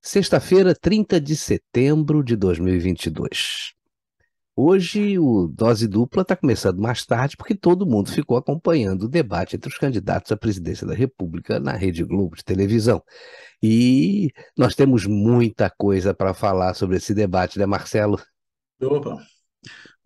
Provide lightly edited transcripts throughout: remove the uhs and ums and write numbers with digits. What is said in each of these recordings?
Sexta-feira, 30 de setembro de 2022. Hoje o Dose Dupla está começando mais tarde porque todo mundo ficou acompanhando o debate entre os candidatos à presidência da República na Rede Globo de televisão. E nós temos muita coisa para falar sobre esse debate, né, Marcelo? Opa,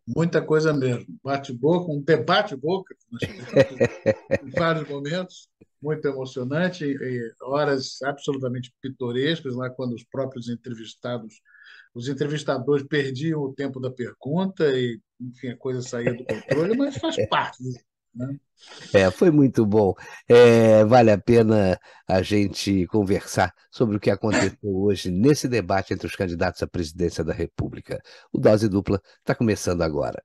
muita coisa mesmo. Bate-boca, um debate-boca, que nós tivemos em vários momentos, muito emocionante, e horas absolutamente pitorescas, lá quando os próprios entrevistados, os entrevistadores perdiam o tempo da pergunta e, enfim, a coisa saía do controle, mas faz parte, né? Foi muito bom. Vale a pena a gente conversar sobre o que aconteceu hoje nesse debate entre os candidatos à presidência da República. O Dose Dupla está começando agora.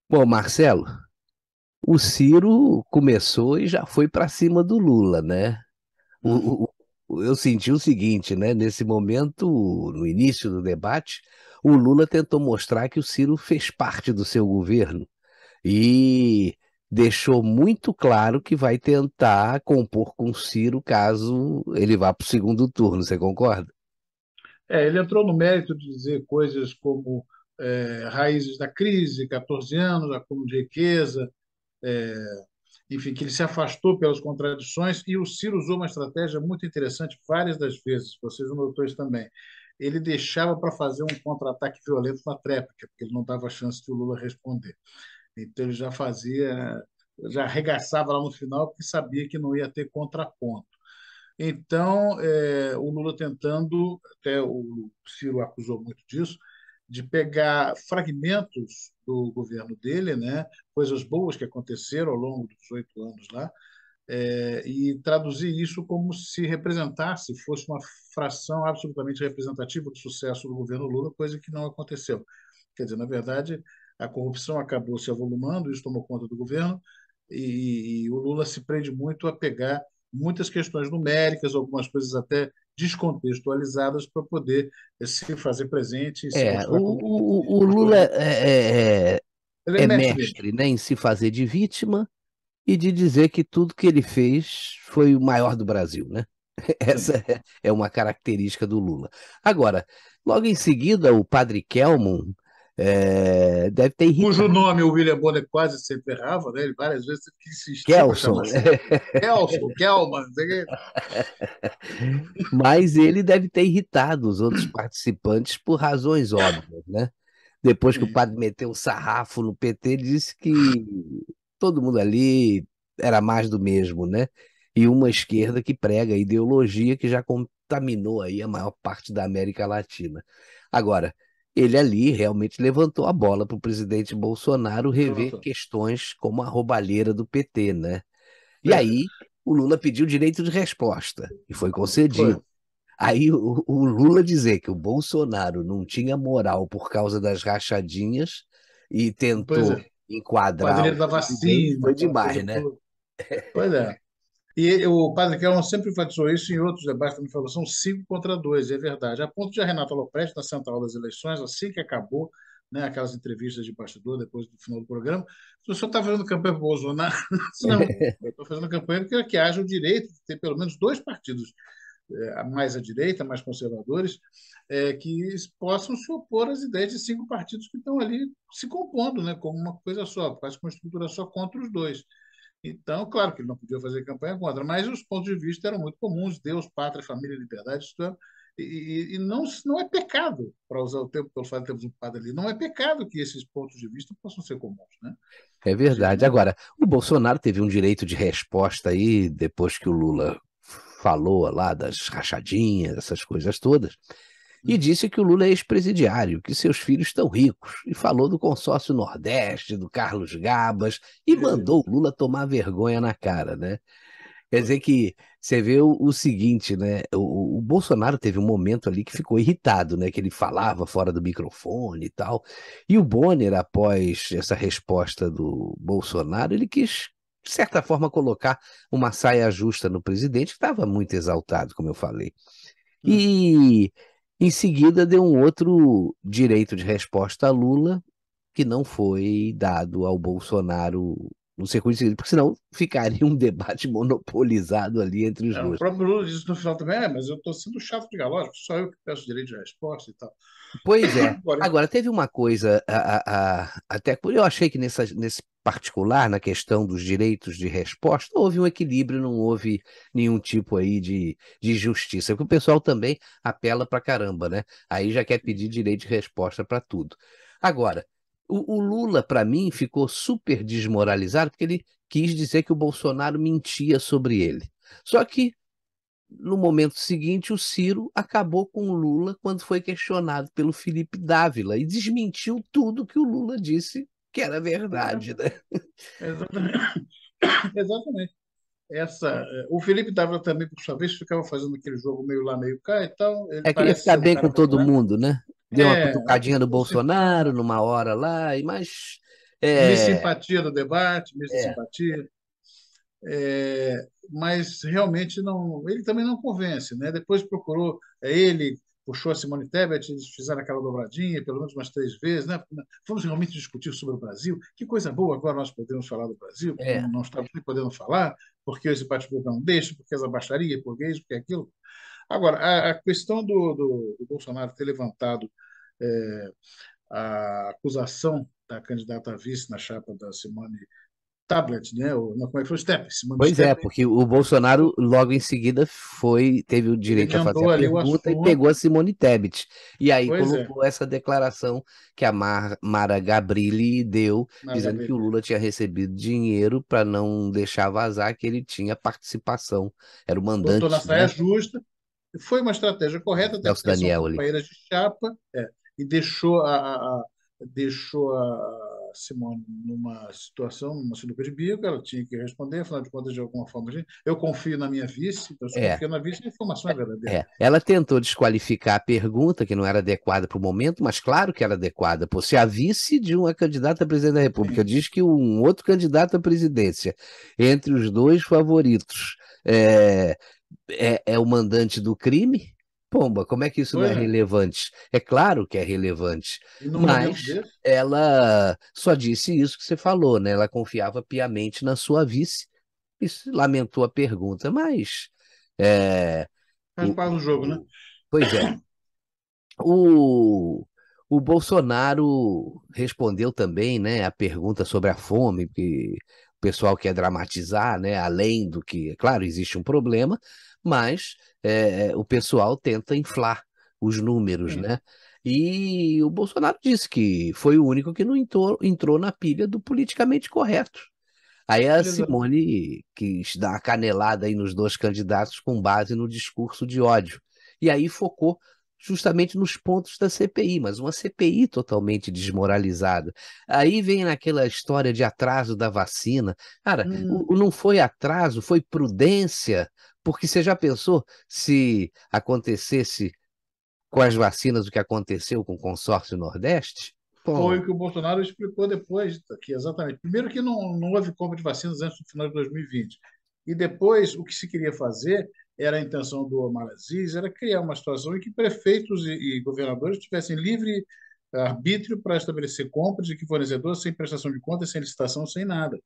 Bom, Marcelo, o Ciro começou e já foi para cima do Lula, né? Hum. Eu senti o seguinte, né? Nesse momento, no início do debate, o Lula tentou mostrar que o Ciro fez parte do seu governo e deixou muito claro que vai tentar compor com o Ciro caso ele vá para o segundo turno. Você concorda? Ele entrou no mérito de dizer coisas como raízes da crise, 14 anos, acúmulo de riqueza, é, enfim, que ele se afastou pelas contradições, e o Ciro usou uma estratégia muito interessante várias das vezes, vocês não notou isso também. Ele deixava para fazer um contra-ataque violento na tréplica, porque ele não dava chance de o Lula responder. Então ele já fazia, já arregaçava lá no final, porque sabia que não ia ter contraponto. Então, o Lula tentando, até o Ciro acusou muito disso, de pegar fragmentos do governo dele, né, coisas boas que aconteceram ao longo dos 8 anos lá, e traduzir isso como se representasse, fosse uma fração absolutamente representativa do sucesso do governo Lula, coisa que não aconteceu. Quer dizer, na verdade, a corrupção acabou se avolumando, isso tomou conta do governo, e o Lula se prende muito a pegar muitas questões numéricas, algumas coisas até descontextualizadas para poder se fazer presente e se É, o, mostrar como o, o pastor Lula de... Ele é é mestre nisso. mestre, né, em se fazer de vítima e de dizer que tudo que ele fez foi o maior do Brasil, né? Essa Sim. é uma característica do Lula. Agora, logo em seguida, o padre Kelmon deve ter Cujo irritado. nome o William Bonner quase sempre errava, né? Ele várias vezes teve que insistir para Kelson, chamar certo. Kelson, Kelman, não sei o quê. mas ele deve ter irritado os outros participantes por razões óbvias, né? Depois que o Sim. padre meteu um sarrafo no PT, ele disse que todo mundo ali era mais do mesmo, né? E uma esquerda que prega a ideologia que já contaminou aí a maior parte da América Latina. Agora, ele ali realmente levantou a bola para o presidente Bolsonaro rever Levantou. questões como a roubalheira do PT, né? E É, aí o Lula pediu direito de resposta e foi foi. concedido. Aí o Lula dizer que o Bolsonaro não tinha moral por causa das rachadinhas e Pois tentou é. enquadrar Padrinho o da presidente vacina, foi aquela demais, coisa né? toda. Pois é. E o padre Kelman sempre enfatizou isso em outros debates, também falou, são 5 contra 2, é verdade. A ponto de a Renata Lopresti, na central das eleições, assim que acabou, né, aquelas entrevistas de bastidor depois do final do programa, se o senhor está fazendo campanha para o Bolsonaro? Não, eu estou fazendo campanha que haja o direito de ter pelo menos dois partidos mais à direita, mais conservadores, que possam se opor às ideias de 5 partidos que estão ali se compondo, né, como uma coisa só, quase com uma estrutura só contra os dois. Então, claro que ele não podia fazer campanha contra, mas os pontos de vista eram muito comuns: Deus, pátria, família, liberdade, isso e não é pecado, para usar o tempo, pelo fato de termos um padre ali, não é pecado que esses pontos de vista possam ser comuns, né? É Digo, verdade. não. Agora, o Bolsonaro teve um direito de resposta aí depois que o Lula falou lá das rachadinhas, essas coisas todas. e disse que o Lula é ex-presidiário, que seus filhos estão ricos, e falou do consórcio Nordeste, do Carlos Gabas, e mandou o Lula tomar vergonha na cara, né? Quer dizer que você vê o seguinte, né? O Bolsonaro teve um momento ali que ficou irritado, né? Que ele falava fora do microfone e tal. E o Bonner, após essa resposta do Bolsonaro, ele quis, de certa forma, colocar uma saia justa no presidente, que estava muito exaltado, como eu falei. Hum. E em seguida deu um outro direito de resposta a Lula, que não foi dado ao Bolsonaro no circuito seguinte, porque senão ficaria um debate monopolizado ali entre os O dois. próprio Lula disse no final também, mas eu estou sendo chato de galógico, só eu que peço direito de resposta e tal. Pois é. Agora, Agora, teve uma coisa, até eu achei que nesse particular, na questão dos direitos de resposta, houve um equilíbrio, não houve nenhum tipo aí de justiça, porque o pessoal também apela pra caramba, né? Aí já quer pedir direito de resposta para tudo. Agora, o Lula, para mim, ficou super desmoralizado, porque ele quis dizer que o Bolsonaro mentia sobre ele. Só que no momento seguinte, o Ciro acabou com o Lula quando foi questionado pelo Felipe Dávila e desmentiu tudo que o Lula disse que era verdade, né? exatamente. Exatamente. O Felipe Dávila também, por sua vez, ficava fazendo aquele jogo meio lá, meio cá e tal. Ele É, queria parece ficar ser um bem cara com todo moderado. mundo, né? Deu uma Uma cutucadinha no pessoa Bolsonaro simpática, numa hora lá, mas Miss é, Simpatia no debate, Miss é, Simpatia. Mas realmente não, ele também não convence, né? Depois procurou, ele puxou a Simone Tebet, eles fizeram aquela dobradinha pelo menos umas 3 vezes, né? Vamos realmente discutir sobre o Brasil. Que coisa boa, agora nós podemos falar do Brasil, porque é. não estávamos nem podendo falar, porque esse partido não deixa, porque essa baixaria, porque isso, porque aquilo. Agora, a questão do Bolsonaro ter levantado é, a acusação da candidata a vice na chapa da Simone Tablet, né? Não, como é que foi? Step, Simone Pois é, Step. porque o Bolsonaro logo em seguida teve o Ele direito a fazer a emendou ali o pergunta e pegou assunto. a Simone Tebet. E aí Pois é, colocou essa declaração que a Mara Gabrilli deu, dizendo que o maravilha. Lula tinha recebido dinheiro para não deixar vazar que ele tinha participação. Era o Botou na mandante, saia né? justa. Foi uma estratégia correta, até Celso porque são Daniel ali. companheiras de chapa, e deixou a Simone numa situação, numa sinuca de bico, ela tinha que responder, afinal de contas, de alguma forma, eu confio na minha vice, então se É. confia na vice, a informação é verdadeira. Ela tentou desqualificar a pergunta, que não era adequada para o momento, mas claro que era adequada. Pô, se a vice de uma candidata a presidente da República Sim, diz que um outro candidato à presidência, entre os dois favoritos, é, é o mandante do crime, pomba, como é que isso não é pois é. relevante? É claro que é relevante, E num momento mas desse, ela só disse isso que você falou, né? Ela confiava piamente na sua vice e lamentou a pergunta, mas. É, faz o, parte do jogo, né? pois é. O, o Bolsonaro respondeu também, né, a pergunta sobre a fome, que o pessoal quer dramatizar, né, além do que, claro, existe um problema, mas o pessoal tenta inflar os números, Sim, né? E o Bolsonaro disse que foi o único que não entrou na pilha do politicamente correto. Aí a exato. Simone quis dar uma canelada aí nos dois candidatos com base no discurso de ódio. E aí focou justamente nos pontos da CPI, mas uma CPI totalmente desmoralizada. Aí vem naquela história de atraso da vacina. Cara, Hum, não foi atraso, foi prudência. Porque você já pensou se acontecesse com as vacinas o que aconteceu com o consórcio Nordeste? Foi Bom, o que o Bolsonaro explicou depois, aqui, exatamente. Primeiro que não houve compra de vacinas antes do final de 2020. E depois, o que se queria fazer, era a intenção do Omar Aziz, era criar uma situação em que prefeitos e governadores tivessem livre arbítrio para estabelecer compras de que fornecedor sem prestação de contas, sem licitação, sem nada.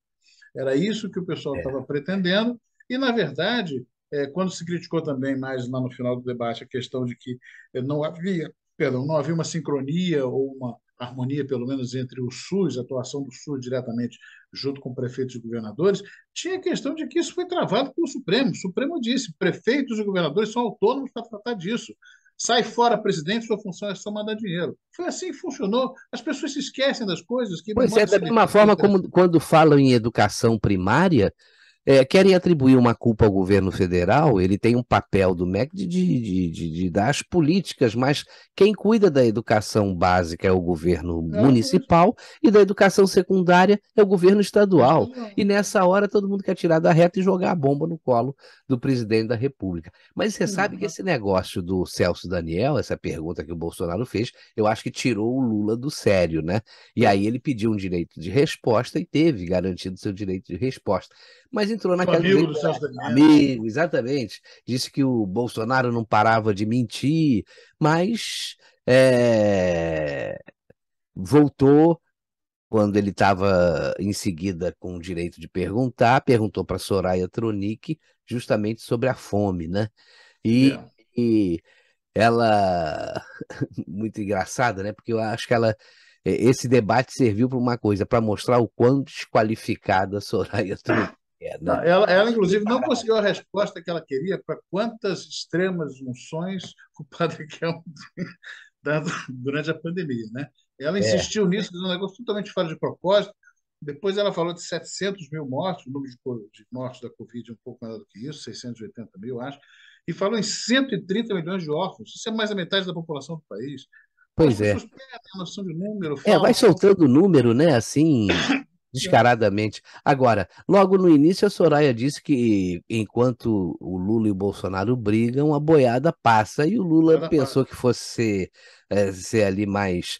Era isso que o pessoal é, estava pretendendo. E, na verdade, quando se criticou também mais lá no final do debate a questão de que não havia, perdão, não havia uma sincronia ou uma harmonia, pelo menos, entre o SUS, a atuação do SUS diretamente junto com prefeitos e governadores, tinha a questão de que isso foi travado pelo Supremo. O Supremo disse: prefeitos e governadores são autônomos para tratar disso. Sai fora, presidente, sua função é só mandar dinheiro. Foi assim que funcionou. As pessoas se esquecem das coisas, que pois é, memória da mesma seletiva é forma interessante. como quando falam em educação primária, querem atribuir uma culpa ao governo federal. Ele tem um papel do MEC de dar as políticas, mas quem cuida da educação básica é o governo municipal e da educação secundária é o governo estadual. E nessa hora todo mundo quer tirar da reta e jogar a bomba no colo do presidente da República. Mas você sabe que esse negócio do Celso Daniel, essa pergunta que o Bolsonaro fez, eu acho que tirou o Lula do sério, né? E aí ele pediu um direito de resposta e teve garantido seu direito de resposta. Mas entrou Sou naquela amigo do Celso Daniel. amigo, exatamente. Disse que o Bolsonaro não parava de mentir, mas voltou quando ele estava em seguida com o direito de perguntar, perguntou para Soraya Tronic justamente sobre a fome, né? E, É. e ela, muito engraçada, né? Porque eu acho que esse debate serviu para uma coisa, para mostrar o quão desqualificada a Soraya Tronic é, né? Não, ela, inclusive, não conseguiu a resposta que ela queria para quantas extremas unções o Padre Kelmo dado durante a pandemia, né? Ela É, insistiu nisso, um negócio totalmente fora de propósito. Depois ela falou de 700 mil mortos, o número de mortos da Covid é um pouco maior do que isso, 680 mil, acho, e falou em 130 milhões de órfãos. Isso é mais da metade da população do país. As pois é. pessoas perdem a noção de número, Vai falam. soltando o número, né? Assim, descaradamente. Agora, logo no início, a Soraya disse que enquanto o Lula e o Bolsonaro brigam, a boiada passa. E o Lula Cada pensou parte. que fosse ser ali mais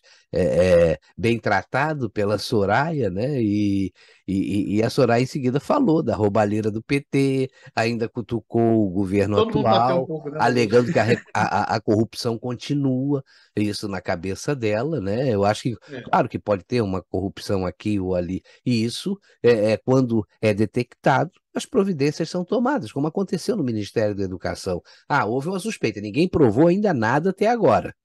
bem tratado pela Soraya, né? E a Soraya em seguida falou da roubalheira do PT, ainda cutucou o governo Todo mundo bateu um atual, pouco nela hoje. alegando que a corrupção continua. Isso na cabeça dela, né? Eu acho que, É, claro que pode ter uma corrupção aqui ou ali, e isso quando é detectado, as providências são tomadas, como aconteceu no Ministério da Educação. Ah, houve uma suspeita, ninguém provou ainda nada até agora.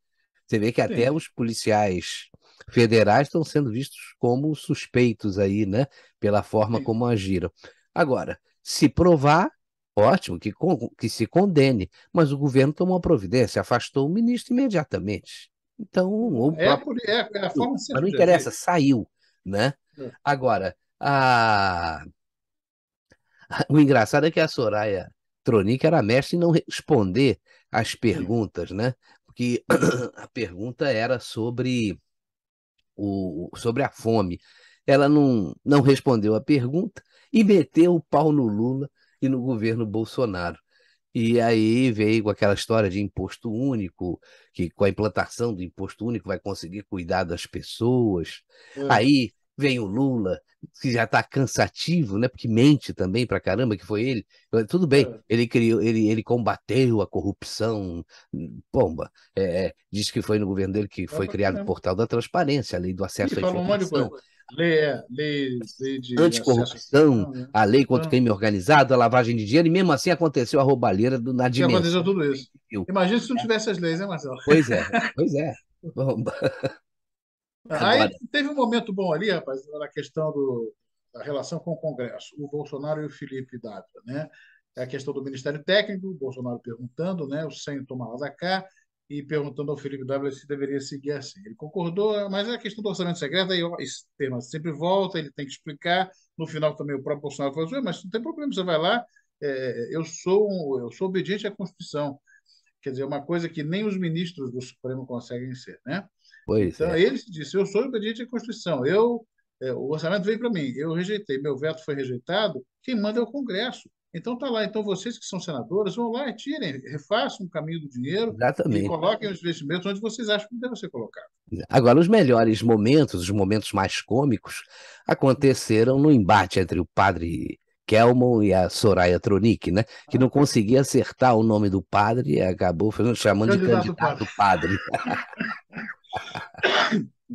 Você vê que até sim, os policiais federais estão sendo vistos como suspeitos aí, né? Pela forma sim. como agiram. Agora, se provar, ótimo, que se condene, mas o governo tomou uma providência, afastou o ministro imediatamente. Então, o próprio. É a forma Mas não sempre de interessa, agir. saiu, né? É, Agora, o engraçado é que a Soraya Tronic era mestre em não responder às sim. perguntas, né? Porque a pergunta era sobre a fome. Ela não respondeu a pergunta e meteu o pau no Lula e no governo Bolsonaro. E aí veio com aquela história de imposto único, que com a implantação do imposto único vai conseguir cuidar das pessoas. É, Aí vem o Lula, que já está cansativo, né? Porque mente também pra caramba, que foi ele. Tudo bem, é. ele criou, ele combateu a corrupção, pomba. Diz que foi no governo dele que foi Pra criado o caramba. portal da transparência, a lei do Ele acesso à fala um monte de informação, coisa. Lei de acesso à anticorrupção, informação, né? a lei contra o Então, crime organizado, a lavagem de dinheiro, e mesmo assim aconteceu a roubalheira na que aconteceu dimensão tudo que isso. ninguém viu. Imagina se não tivesse as leis, hein, Marcelo? Pois é, pois é. Bom, Aí agora, teve um momento bom ali, rapaz, na questão da relação com o Congresso, o Bolsonaro e o Felipe Dávila, né? É a questão do Ministério Técnico, o Bolsonaro perguntando, né, o Senhor toma lá da cá, e perguntando ao Felipe Dávila se deveria seguir assim. Ele concordou, mas é a questão do orçamento secreto, aí ó, esse tema sempre volta, ele tem que explicar. No final também o próprio Bolsonaro falou assim, mas não tem problema, você vai lá, eu sou obediente à Constituição. Quer dizer, uma coisa que nem os ministros do Supremo conseguem ser, né? pois Então, é, ele disse: eu sou obediente à Constituição. O orçamento veio para mim, eu rejeitei, meu veto foi rejeitado. Quem manda é o Congresso. Então, tá lá. Então, vocês que são senadores, vão lá e tirem, refaçam o caminho do dinheiro e exatamente. coloquem os investimentos onde vocês acham que deve ser colocado. Agora, os melhores momentos, os momentos mais cômicos, aconteceram no embate entre o padre Kelmon e a Soraya Tronic, né? Que Ah, não conseguia acertar o nome do padre e acabou chamando de candidato para. candidato padre.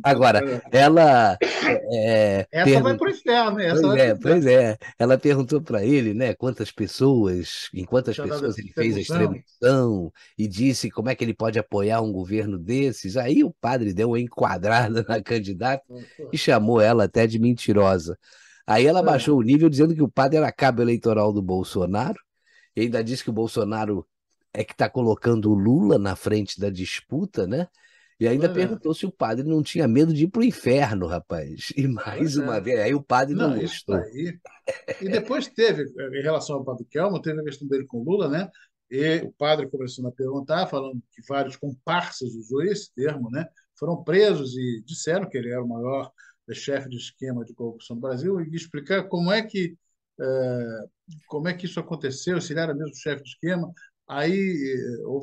Agora, ela Essa vai perguntou. para o inferno, né? Essa Pois vai para o é, inferno. pois é. Ela perguntou para ele, né, em quantas Já dá pessoas ele fez a extremoção. extrema-unção e disse como é que ele pode apoiar um governo desses. Aí o padre deu uma enquadrada na candidata e chamou ela até de mentirosa. Aí ela É, baixou o nível dizendo que o padre era cabo eleitoral do Bolsonaro e ainda disse que o Bolsonaro é que está colocando o Lula na frente da disputa, né? E ainda Pois é, perguntou se o padre não tinha medo de ir para o inferno, rapaz. E mais pois uma é. vez, aí o padre não Não, isso gostou. daí. E depois teve, em relação ao Padre Kelmo, teve a questão dele com Lula, né? E o padre começando a perguntar, falando que vários comparsas, usou esse termo, né? Foram presos e disseram que ele era o maior chefe de esquema de corrupção do Brasil e explicar eh, como é que isso aconteceu, se ele era mesmo chefe de esquema. Aí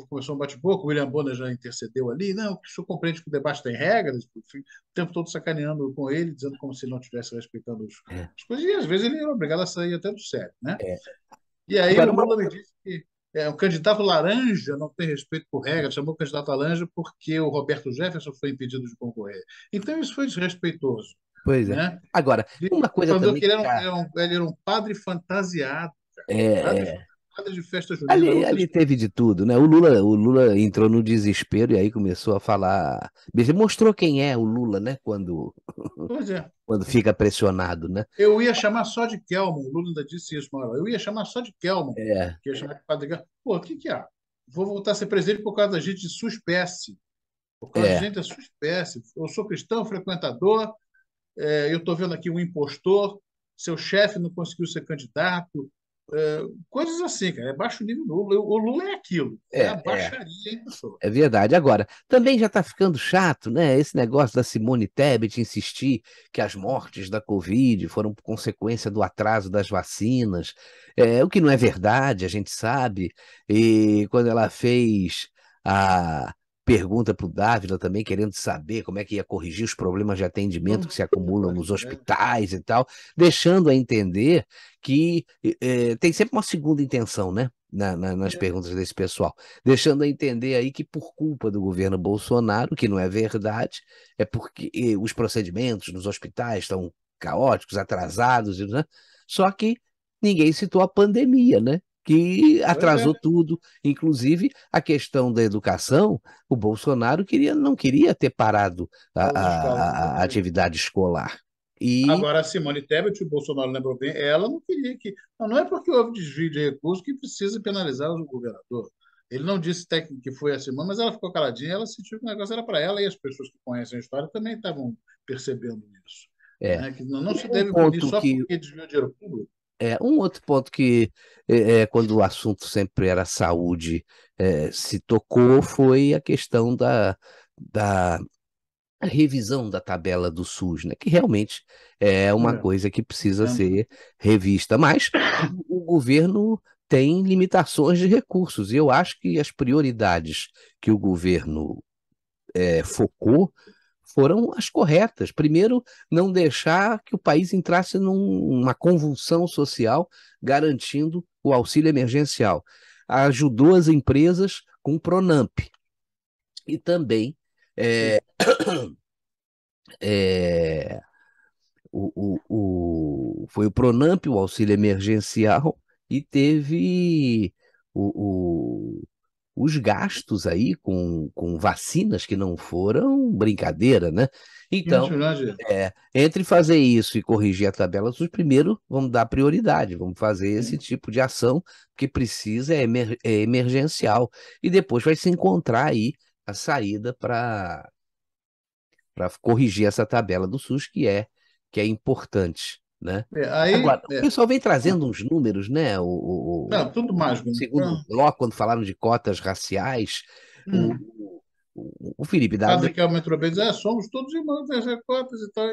começou um bate-boca, o William Bonner já intercedeu ali. Não, o senhor compreende que o debate tem regras, enfim, o tempo todo sacaneando com ele, dizendo como se ele não estivesse respeitando É, as coisas, e às vezes ele era obrigado a sair até do sério, né? é. E aí o Agora, Lula me disse que o candidato laranja não tem respeito por regras, chamou o candidato laranja porque o Roberto Jefferson foi impedido de concorrer. Então isso foi desrespeitoso, pois é. né? Agora, Ele uma coisa falou também que que tá. ele era um padre fantasiado, cara. É, Padre, é, padre de festa junina, ali outras teve coisas. de tudo, né? O Lula entrou no desespero e aí começou a falar. Ele mostrou quem é o Lula, né? Pois é. Quando fica pressionado, né? Eu ia chamar só de Kelman, o Lula ainda disse isso, Manuel. Eu ia chamar só de Kelman, É, que ia chamar de padre Kelman. Pô, o que que é? Vou voltar a ser presidente por causa da gente de sua espécie. Por causa de é. gente da sua espécie. Eu sou cristão, frequentador, eu estou vendo aqui um impostor, seu chefe não conseguiu ser candidato, coisas assim, cara. É baixo nível Lula. O Lula é aquilo, é a É, é. baixaria em pessoa. É verdade. Agora, também já está ficando chato, né? Esse negócio da Simone Tebet insistir que as mortes da Covid foram por consequência do atraso das vacinas, o que não é verdade, a gente sabe. E quando ela fez a pergunta para o Dávila também, querendo saber como é que ia corrigir os problemas de atendimento que se acumulam nos hospitais e tal, deixando a entender que tem sempre uma segunda intenção, né? Nas perguntas desse pessoal deixando a entender aí que por culpa do governo Bolsonaro, que não é verdade, é porque os procedimentos nos hospitais estão caóticos, atrasados, né? Só que ninguém citou a pandemia, né? Que Pois é, atrasou tudo, inclusive a questão da educação. O Bolsonaro não queria ter parado as escolas. a atividade escolar. E Agora, a Simone Tebet, o Bolsonaro lembrou bem, ela não queria que. Não é porque houve desvio de recursos que precisa penalizar o governador. Ele não disse que foi a Simone, mas ela ficou caladinha, ela sentiu que o negócio era para ela e as pessoas que conhecem a história também estavam percebendo isso. é, Né? Que não se um deve punir ponto só que porque desviou dinheiro público. Um outro ponto que, quando o assunto sempre era saúde, se tocou foi a questão da revisão da tabela do SUS, né? Que realmente é uma É, coisa que precisa entendo. ser revista. Mas o governo tem limitações de recursos, e eu acho que as prioridades que o governo focou foram as corretas. Primeiro, não deixar que o país entrasse numa convulsão social, garantindo o auxílio emergencial. Ajudou as empresas com o Pronamp. E também é, é, foi o Pronamp, o auxílio emergencial, e teve o, os gastos aí com vacinas que não foram brincadeira, né? 500 Então, milhões de. entre fazer isso e corrigir a tabela SUS, primeiro vamos dar prioridade, vamos fazer esse tipo de ação que precisa, é emergencial, e depois vai se encontrar aí a saída para corrigir essa tabela do SUS, que é importante, né? Aí, Agora, o pessoal vem trazendo uns números, né? não, tudo mágico. Né? Segundo bloco, quando falaram de cotas raciais, o, Hum. o Felipe O Dávila. padre que aumentou bem diz, somos todos irmãos das cotas e tal.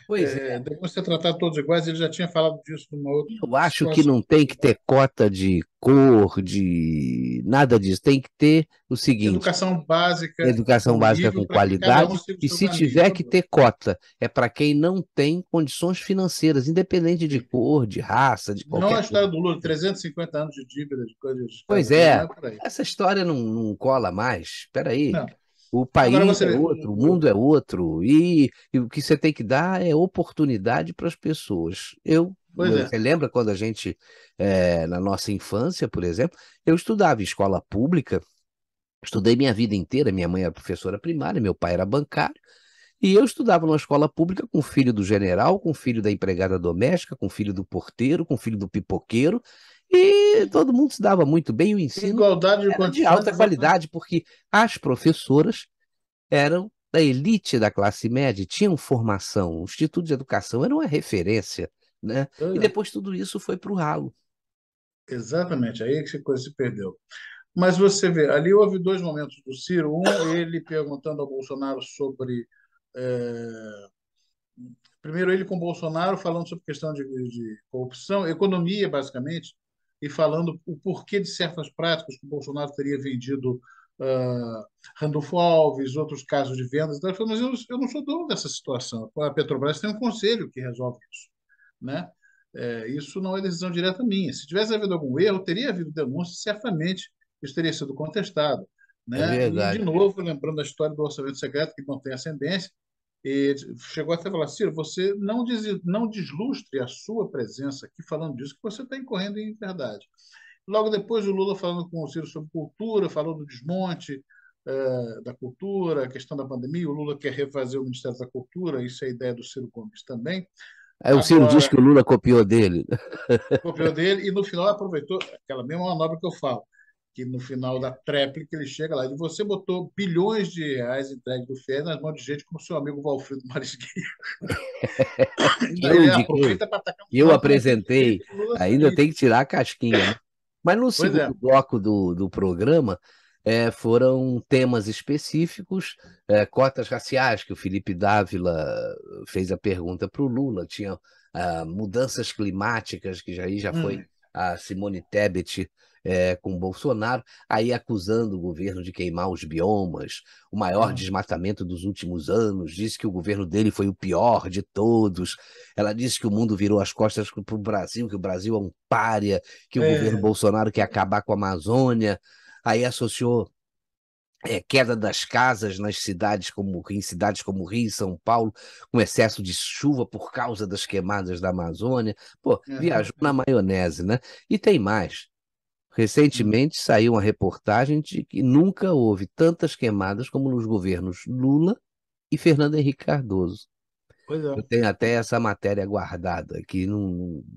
Pois é, Depois de ser tratado todos iguais, ele já tinha falado disso numa outra eu acho que situação. não tem que ter cota de cor, de nada disso. Tem que ter o seguinte: Educação básica educação com básica nível com para que cada um qualidade, siga o e seu se caminho. tiver que Acabou. ter cota, é para quem não tem condições financeiras, independente de Sim. cor, de raça, de Não qualquer a coisa. história do Lula, 350 anos de dívida de coisa de Pois casa dele, não é, é por aí. essa história não cola mais. Espera aí. Não. O Agora país você é vê, outro, o mundo é outro, e o que você tem que dar é oportunidade para as pessoas. pois é, Você lembra quando a gente, na nossa infância, por exemplo, eu estudava em escola pública, estudei minha vida inteira, minha mãe era professora primária, meu pai era bancário, e eu estudava numa escola pública com o filho do general, com o filho da empregada doméstica, com o filho do porteiro, com o filho do pipoqueiro, e todo mundo se dava muito bem, o ensino igualdade de era de condições, alta exatamente. qualidade, porque as professoras eram da elite da classe média, tinham formação, o Instituto de Educação era uma referência, né? E É, depois tudo isso foi para o ralo. exatamente, aí que a coisa se perdeu. Mas você vê, ali houve dois momentos do Ciro. Um, ele perguntando ao Bolsonaro sobre. eh, Primeiro, ele com o Bolsonaro falando sobre questão de corrupção, economia, basicamente, e falando o porquê de certas práticas que o Bolsonaro teria vendido Randolfo Alves, outros casos de vendas. Então, ele falou, mas eu não sou dono dessa situação. A Petrobras tem um conselho que resolve isso, né? Isso não é decisão direta minha. Se tivesse havido algum erro, teria havido denúncia, certamente isso teria sido contestado, É né? E, de verdade. novo, lembrando a história do orçamento secreto, que não tem ascendência, e chegou até a falar, Ciro, você não deslustre a sua presença aqui falando disso, que você está incorrendo em verdade. Logo depois, o Lula falando com o Ciro sobre cultura, falou do desmonte da cultura, a questão da pandemia. O Lula quer refazer o Ministério da Cultura, isso é a ideia do Ciro Gomes também. Aí o Ciro diz Agora, que o Lula copiou dele. copiou dele e no final aproveitou aquela mesma manobra que eu falo, que no final da tréplica ele chega lá e você botou bilhões de reais entregues do FIES nas mãos de gente como seu amigo Valfrido Marisguinho. Que Aí eu ele indiquei, aproveita para atacar que um eu monte de gente apresentei, que o Lula ainda sabia. tem que tirar a casquinha, né? Mas no Pois segundo é. bloco do programa, foram temas específicos, cotas raciais, que o Felipe Dávila fez a pergunta para o Lula, tinha mudanças climáticas, que já aí já foi Hum, a Simone Tebet com Bolsonaro, aí acusando o governo de queimar os biomas, o maior hum. desmatamento dos últimos anos, disse que o governo dele foi o pior de todos. Ela disse que o mundo virou as costas para o Brasil, que o Brasil é um pária, que o governo É, Bolsonaro quer acabar com a Amazônia. Aí associou queda das casas em cidades como Rio e São Paulo, com excesso de chuva por causa das queimadas da Amazônia. Pô, aham, viajou na maionese, né? E tem mais. hum. Recentemente saiu uma reportagem de que nunca houve tantas queimadas como nos governos Lula e Fernando Henrique Cardoso. Pois é. Eu tenho até essa matéria guardada, que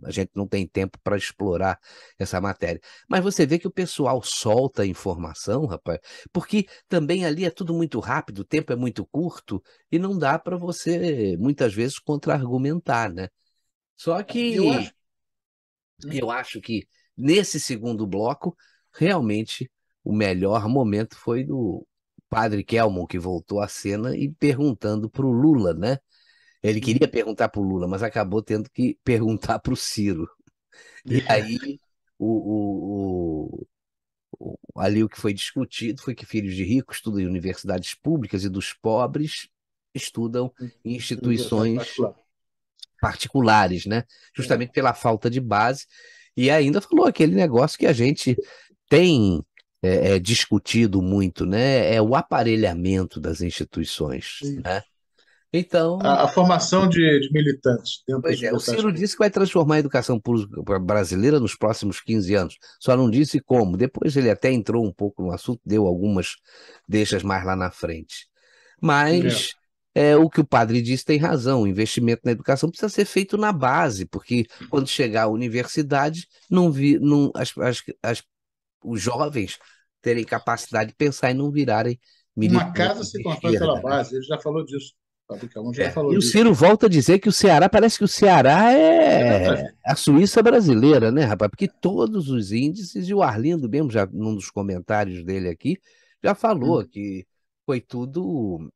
a gente não tem tempo para explorar essa matéria. Mas você vê que o pessoal solta a informação, rapaz, porque também ali é tudo muito rápido, o tempo é muito curto e não dá para você, muitas vezes, contra-argumentar, né? Só E eu que acho. Hum, eu acho que nesse segundo bloco, realmente o melhor momento foi do padre Kelmon, que voltou à cena e perguntando para o Lula, né? Ele queria hum. perguntar para o Lula, mas acabou tendo que perguntar para o Ciro. E aí, ali o que foi discutido foi que filhos de ricos estudam em universidades públicas e dos pobres estudam em Universidade instituições particular. particulares, né? É. Justamente pela falta de base. E ainda falou aquele negócio que a gente tem discutido muito, né? É o aparelhamento das instituições, né? Isso. Então, A formação de militantes dentro das pois é, o universidades Ciro disse que públicas. vai transformar a educação pública brasileira nos próximos 15 anos. Só não disse como. Depois ele até entrou um pouco no assunto, deu algumas deixas mais lá na frente. É. Mas o que o padre disse tem razão. O investimento na educação precisa ser feito na base, porque quando chegar à universidade, não, os jovens terem capacidade de pensar e não virarem Uma militantes casa se de constrói pela esquerda, né? base. Ele já falou disso. Fabricão já falou E o disso. Ciro volta a dizer que o Ceará, parece que o Ceará É é verdade. a Suíça brasileira, né, rapaz? Porque todos os índices, e o Arlindo mesmo, já num dos comentários dele aqui, já falou Hum, que foi tudo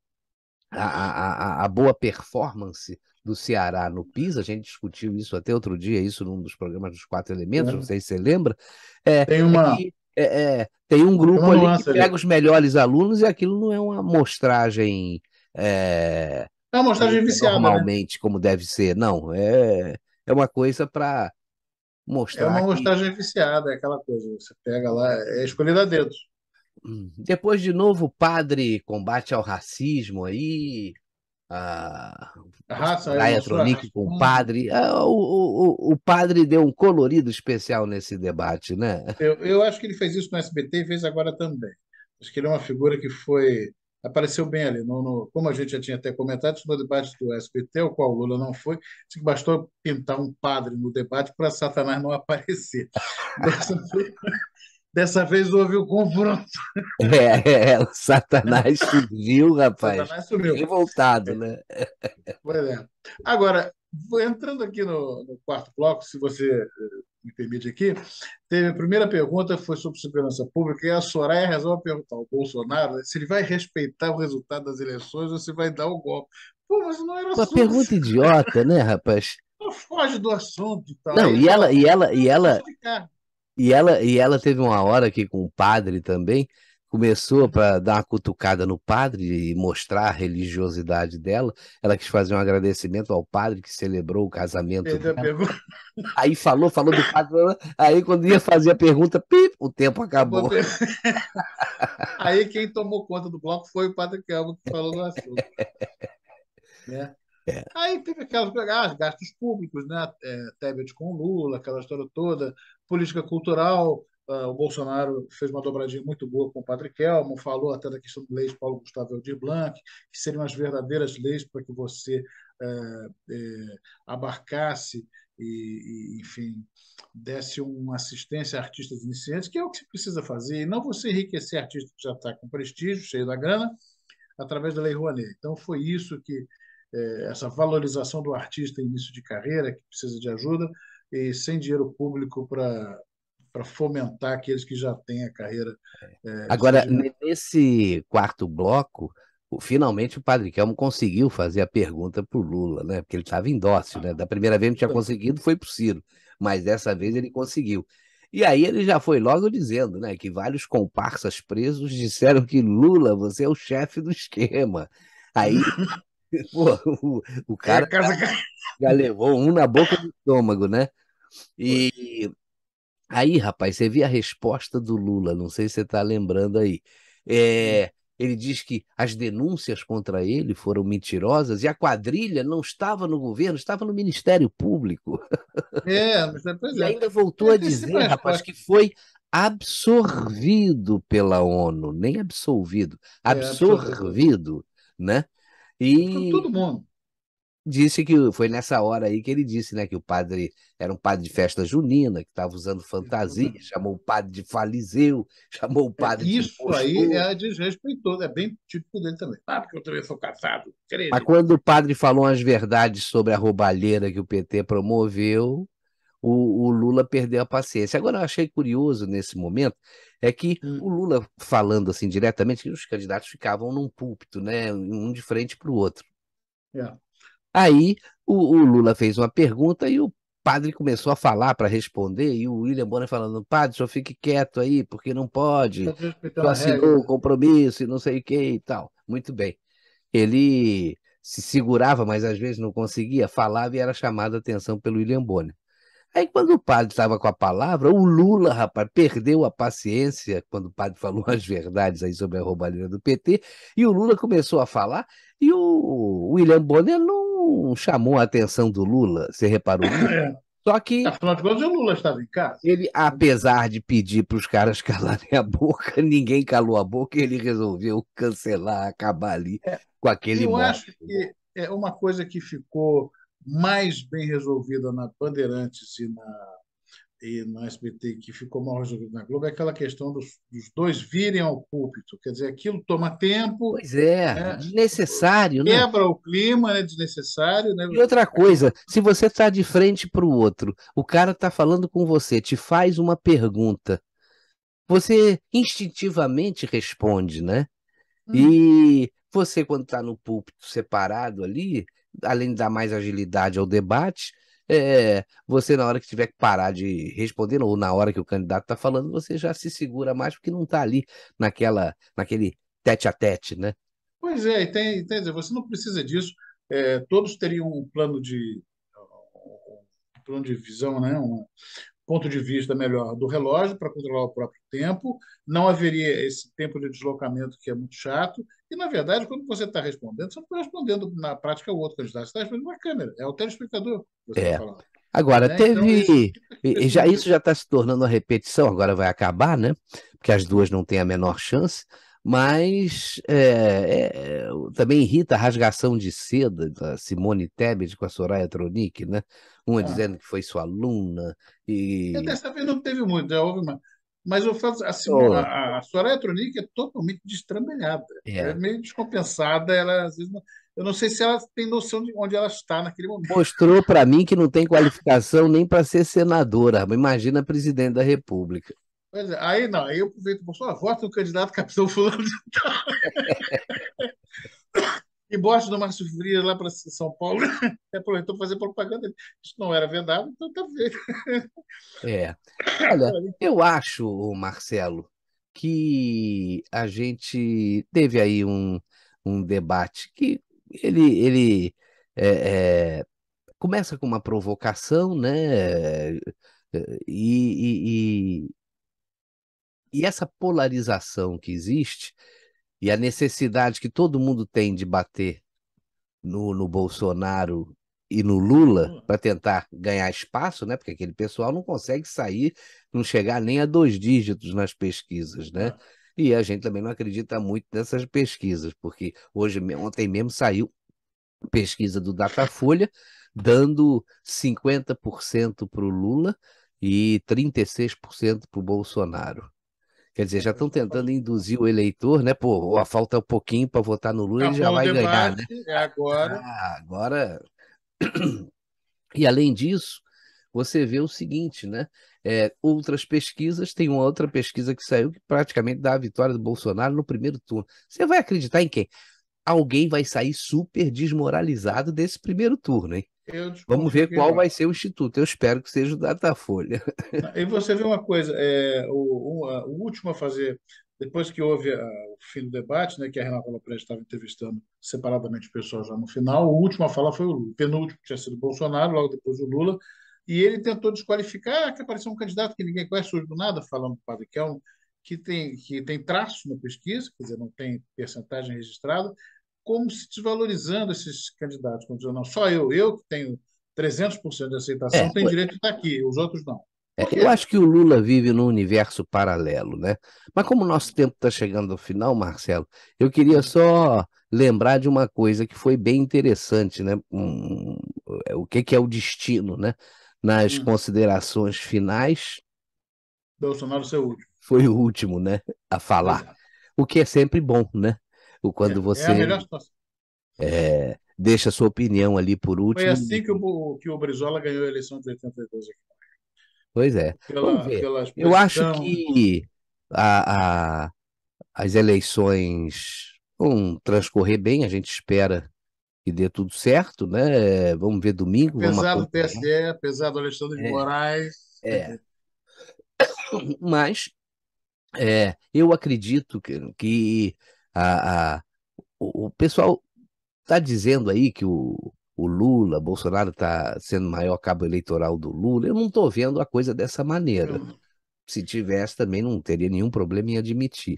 a boa performance do Ceará no PISA, a gente discutiu isso até outro dia, isso num dos programas dos Quatro Elementos, não é. sei se você lembra, Tem é uma, que tem um tem grupo uma ali que nuance pega ali. os melhores alunos e aquilo não é uma amostragem é, É uma amostragem feita viciada, né? normalmente como deve ser. Não, é uma coisa para É uma mostrar que amostragem viciada, é aquela coisa. Você pega lá, é escolhida a dedo. depois de novo o padre combate ao racismo aí, a A raça, eu não Soraya sou a Tronic raça. com o padre. O padre deu um colorido especial nesse debate, né? Eu acho que ele fez isso no SBT e fez agora também. Acho que ele é uma figura que foi apareceu bem ali. Como a gente já tinha até comentado, isso no debate do SBT, o qual o Lula não foi, disse que bastou pintar um padre no debate para Satanás não aparecer. Dessa foi, Dessa vez houve o confronto. O Satanás surgiu, rapaz, Satanás sumiu. revoltado, né? Pois é. Agora, entrando aqui no quarto bloco, se você me permite aqui, teve a primeira pergunta foi sobre segurança pública e a Soraya resolve perguntar ao Bolsonaro, né, se ele vai respeitar o resultado das eleições ou se vai dar o golpe. Pô, mas não era Uma assunto, pergunta idiota, né, rapaz? não foge do assunto e tal. Aí Não, ele fala, não, ela, posto de carne. e ela teve uma hora que com o padre também começou para dar uma cutucada no padre e mostrar a religiosidade dela. Ela quis fazer um agradecimento ao padre que celebrou o casamento Perdeu a dela. pergunta, Aí falou do padre, aí quando ia fazer a pergunta, pip, o tempo acabou a acabou. pergunta. Aí quem tomou conta do bloco foi o Padre Kelmo que falou do assunto, né? É. Aí teve aquelas gastos públicos, né? Tebet com Lula, aquela história toda, política cultural. O Bolsonaro fez uma dobradinha muito boa com o Padre Kelmo, falou até da questão de leis Paulo Gustavo Aldir Blanc, que seriam as verdadeiras leis para que você abarcasse enfim, desse uma assistência a artistas iniciantes, que é o que se precisa fazer, e não você enriquecer artista que já está com prestígio, cheio da grana, através da Lei Rouanet. Então, foi isso que essa valorização do artista em início de carreira, que precisa de ajuda, e sem dinheiro público para fomentar aqueles que já têm a carreira Agora, sedimentada. nesse quarto bloco, finalmente o Padre Kelmo conseguiu fazer a pergunta para o Lula, né? Porque ele estava em dócil, né? Da primeira vez não tinha conseguido, foi pro Ciro, mas dessa vez ele conseguiu. E aí ele já foi logo dizendo, né, que vários comparsas presos disseram que Lula, você é o chefe do esquema. Aí, pô, o É cara a casa. já levou um na boca do estômago, né? Foi. E aí, rapaz, você viu a resposta do Lula, não sei se você está lembrando aí. Ele diz que as denúncias contra ele foram mentirosas e a quadrilha não estava no governo, estava no Ministério Público. Mas, pois E é. ainda voltou a Tem sempre a dizer, rapaz, resposta. que foi absorvido pela ONU, nem absolvido, Absorvido. absorvido, né? E Todo mundo. disse que foi nessa hora aí que ele disse, né, que o padre era um padre de festa junina, que estava usando fantasia, Exatamente. chamou o padre de fariseu, chamou o padre de Isso aí impostor. é desrespeitoso, é bem típico dele também. Ah, porque eu também sou casado, Mas crente. quando o padre falou as verdades sobre a roubalheira que o PT promoveu, o Lula perdeu a paciência. Agora, eu achei curioso nesse momento é que o Hum, Lula, falando assim diretamente, que os candidatos ficavam num púlpito, né, um de frente para o outro. é. Aí o Lula fez uma pergunta e o padre começou a falar para responder, e o William Bonner falando, padre, só fique quieto aí, porque não pode, Está o senhor desrespeitando a regra, assinou o né? compromisso e não sei o que e tal. Muito bem. Ele se segurava, mas às vezes não conseguia, falava e era chamado a atenção pelo William Bonner. Aí, quando o padre estava com a palavra, o Lula, rapaz, perdeu a paciência quando o padre falou as verdades aí sobre a roubalheira do PT, e o Lula começou a falar, e o William Bonner não chamou a atenção do Lula, você reparou nisso? É. Só que Afinal de contas, o Lula estava em casa. ele, apesar de pedir para os caras calarem a boca, ninguém calou a boca, e ele resolveu cancelar, acabar ali com aquele Eu mote. acho que é uma coisa que ficou mais bem resolvida na Bandeirantes e no SBT, que ficou mal resolvido na Globo, é aquela questão dos dois virem ao púlpito. Quer dizer, aquilo toma tempo, Pois é, né? desnecessário, né? Quebra o clima, né? Desnecessário, né? E outra Aquilo, coisa, se você está de frente para o outro, o cara está falando com você, te faz uma pergunta, você instintivamente responde, né? hum, E você, quando está no púlpito separado ali, além de dar mais agilidade ao debate, você, na hora que tiver que parar de responder, ou na hora que o candidato está falando, você já se segura mais, porque não está ali naquele tete a tete, né? pois é, quer dizer, você não precisa disso. Todos teriam um plano de visão, né? Um ponto de vista melhor do relógio para controlar o próprio tempo. Não haveria esse tempo de deslocamento que é muito chato. E, na verdade, quando você está respondendo, você não está respondendo na prática ao outro candidato, você está respondendo na câmera. É o telespectador que você está É. falando. Agora, Né? Então, esse teve. tipo e precisa já, isso disso. já está se tornando uma repetição, agora vai acabar, né? Porque as duas não têm a menor chance, mas também irrita a rasgação de seda da Simone Tebet com a Soraya Tronic, né? Uma Ah, dizendo que foi sua aluna, e e dessa vez não teve muito, já houve uma. Mas eu falo, Ô, a Soraya Tronic é totalmente destrambelhada, é é, meio descompensada. Ela, às vezes, eu não sei se ela tem noção de onde ela está naquele momento. mostrou para mim que não tem qualificação nem para ser senadora. Imagina presidente da República. Pois é, aí não, aí eu aproveito e falo, vota no candidato capitão fulano de tal. E bote do Márcio Frias lá para São Paulo. Aproveitou para fazer propaganda. Isso não era verdade, então tá feito. É. Olha, eu acho, ô Marcelo, que a gente teve aí um debate que ele é, é, começa com uma provocação, né? E, e essa polarização que existe e a necessidade que todo mundo tem de bater no Bolsonaro e no Lula para tentar ganhar espaço, né? Porque aquele pessoal não consegue sair, não chegar nem a 2 dígitos nas pesquisas, né? Não, E a gente também não acredita muito nessas pesquisas, porque ontem mesmo saiu pesquisa do Datafolha dando 50% para o Lula e 36% para o Bolsonaro. Quer dizer, o já estão pessoal faz tentando o que gosta. induzir o eleitor, né? Pô, ó, falta um pouquinho para votar no Lula, ele já Acabou o vai ganhar, né? debate, é agora. Agora. E além disso, você vê o seguinte, né? Outras pesquisas, tem uma outra pesquisa que saiu que praticamente dá a vitória do Bolsonaro no primeiro turno. Você vai acreditar em quem? Alguém vai sair super desmoralizado desse primeiro turno, hein? Eu Vamos desconfio ver quem qual vai. vai ser o instituto. Eu espero que seja o Datafolha. E você vê uma coisa, o último a fazer, depois que houve o fim do debate, né, que a Renata Lopresti estava entrevistando separadamente o pessoal já no final, o último a falar foi o Lula. O penúltimo tinha sido o Bolsonaro, logo depois o Lula, e ele tentou desqualificar que apareceu um candidato que ninguém conhece, surge do nada, falando do Padre Kelmo, que tem traço na pesquisa, quer dizer, não tem percentagem registrada, como se desvalorizando esses candidatos, como dizendo, não, só eu que tenho 300% de aceitação, É, tem direito de estar aqui, os outros não. Por eu quê? acho que o Lula vive num universo paralelo, né? Mas como o nosso tempo está chegando ao final, Marcelo, eu queria Hum, só lembrar de uma coisa que foi bem interessante, né? O que que é o destino, né? Nas hum. considerações finais, Bolsonaro ser o último. foi o último, né? A Pois falar. é. O que é sempre bom, né? Quando É a melhor você situação. deixa a sua opinião ali por Foi último. assim que o Brizola ganhou a eleição de 82 aqui. Pois é. Vamos ver. Pela Eu acho expressão. que a, as eleições vão transcorrer bem, a gente espera que dê tudo certo, né? Vamos ver domingo, vamos Apesar do acompanhar. TSE, apesar do Alexandre de É, Moraes, é. Mas eu acredito que a, a- o pessoal está dizendo aí que o Lula, Bolsonaro está sendo o maior cabo eleitoral do Lula. Eu não estou vendo a coisa dessa maneira. eu- Se tivesse, também não teria nenhum problema em admitir.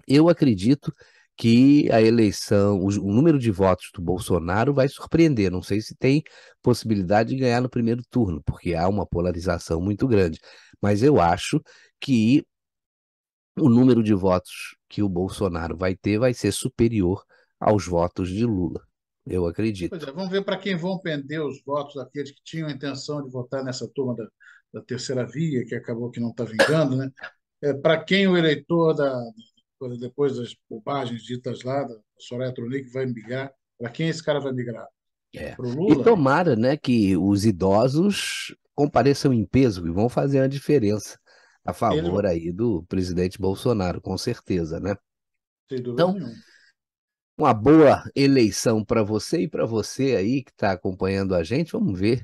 Eu acredito que a eleição, o número de votos do Bolsonaro vai surpreender. Não sei se tem possibilidade de ganhar no primeiro turno, porque há uma polarização muito grande. Mas eu acho que o número de votos que o Bolsonaro vai ter vai ser superior aos votos de Lula. Eu pois acredito. é, vamos ver para quem vão pender os votos daqueles que tinham a intenção de votar nessa turma da terceira via, que acabou que não está vingando, né? Para quem o eleitor depois das bobagens ditas lá, da Soraya Tronic, vai migrar, para quem esse cara vai migrar? É. Para o E Lula? tomara, né, que os idosos compareçam em peso e vão fazer a diferença a Eles favor vão, aí do presidente Bolsonaro, com certeza, né? sem dúvida Então, nenhuma. uma boa eleição para você e para você aí que está acompanhando a gente. Vamos ver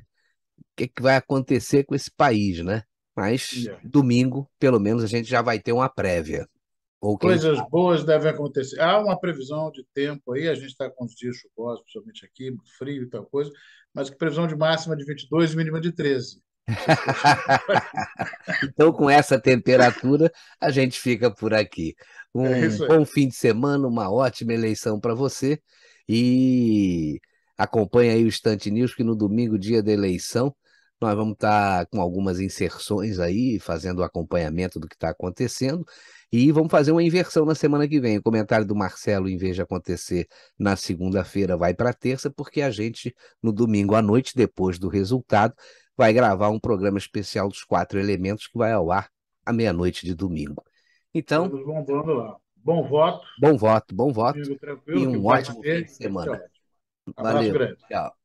o que que vai acontecer com esse país, né? Mas É. domingo, pelo menos, a gente já vai ter uma prévia. Ou quem Coisas sabe. boas devem acontecer. Há uma previsão de tempo aí, a gente está com os dias chuvosos, principalmente aqui, muito frio e tal coisa, mas que previsão de máxima de 22 e mínima de 13. Não sei se você Então, com essa temperatura, a gente fica por aqui. é Um isso aí. bom fim de semana, uma ótima eleição para você e acompanhe aí o Estante News, que no domingo, dia da eleição, nós vamos estar com algumas inserções aí, fazendo o acompanhamento do que está acontecendo e vamos fazer uma inversão na semana que vem. O comentário do Marcelo, em vez de acontecer na segunda-feira, vai para terça, porque a gente, no domingo à noite, depois do resultado, vai gravar um programa especial dos 4 elementos que vai ao ar à meia-noite de domingo. Então, Estamos bombando lá. Bom bom voto domingo e tranquilo, que um vai ótimo fim ser, de vai ser semana. ótimo. Abraço Valeu, grande. tchau.